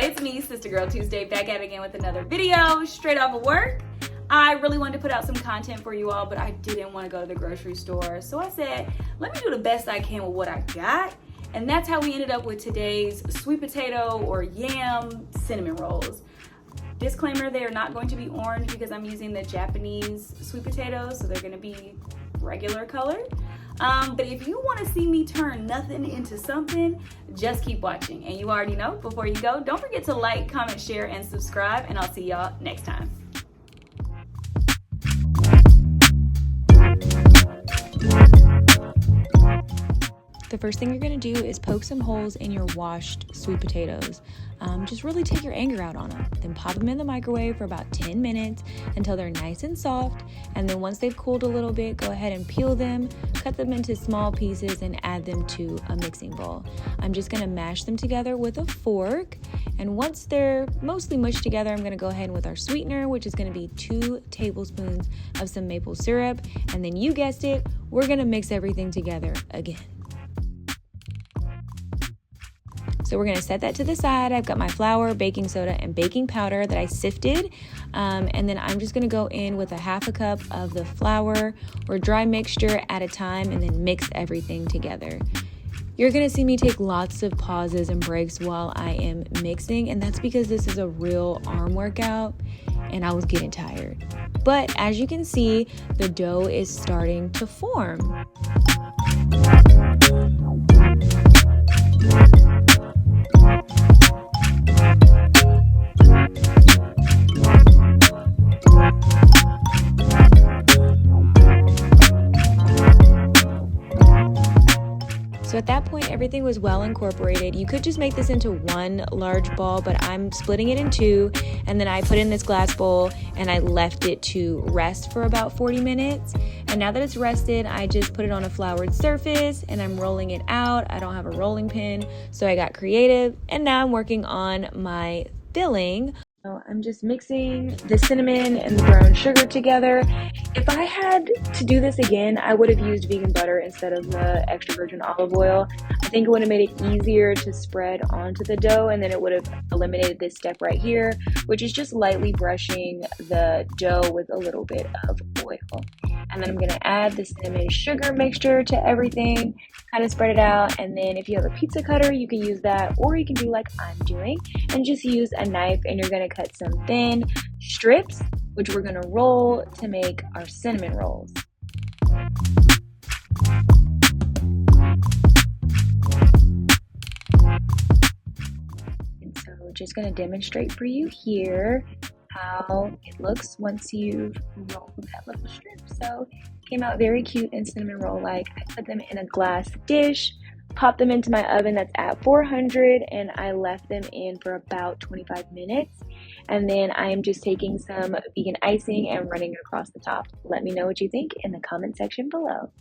it's me, Sister Girl Tuesday, back at it again with another video straight off of work. I really wanted to put out some content for you all, but I didn't want to go to the grocery store. So I said, let me do the best I can with what I got. And that's how we ended up with today's sweet potato or yam cinnamon rolls. Disclaimer, they are not going to be orange because I'm using the Japanese sweet potatoes, so they're going to be regular colored. But if you want to see me turn nothing into something, just keep watching. And you already know, before you go, don't forget to like, comment, share, and subscribe, and I'll see y'all next time. The first thing you're going to do is poke some holes in your washed sweet potatoes. Just really take your anger out on them. Then pop them in the microwave for about 10 minutes until they're nice and soft. And then once they've cooled a little bit, go ahead and peel them, cut them into small pieces, and add them to a mixing bowl. I'm just going to mash them together with a fork. And once they're mostly mushed together, I'm going to go ahead with our sweetener, which is going to be 2 tablespoons of some maple syrup. And then you guessed it, we're going to mix everything together again. So we're going to set that to the side. I've got my flour, baking soda, and baking powder that I sifted. And then I'm just going to go in with a 1/2 cup of the flour or dry mixture at a time and then mix everything together. You're going to see me take lots of pauses and breaks while I am mixing, and that's because this is a real arm workout and I was getting tired. But as you can see, the dough is starting to form. So at that point, everything was well incorporated. You could just make this into one large ball, but I'm splitting it in 2. And then I put in this glass bowl and I left it to rest for about 40 minutes. And now that it's rested, I just put it on a floured surface and I'm rolling it out. I don't have a rolling pin, so I got creative. And now I'm working on my filling. So I'm just mixing the cinnamon and the brown sugar together. If I had to do this again, I would have used vegan butter instead of the extra virgin olive oil. I think it would have made it easier to spread onto the dough, and then it would have eliminated this step right here, which is just lightly brushing the dough with a little bit of oil. And then I'm going to add the cinnamon sugar mixture to everything, kind of spread it out. And then if you have a pizza cutter, you can use that, or you can do like I'm doing and just use a knife, and you're going to cut some thin strips, which we're going to roll to make our cinnamon rolls. And so just going to demonstrate for you here how it looks once you've rolled that little strip. So it came out very cute and cinnamon roll like. I put them in a glass dish, popped them into my oven that's at 400, and I left them in for about 25 minutes. And then I'm just taking some vegan icing and running it across the top. Let me know what you think in the comment section below.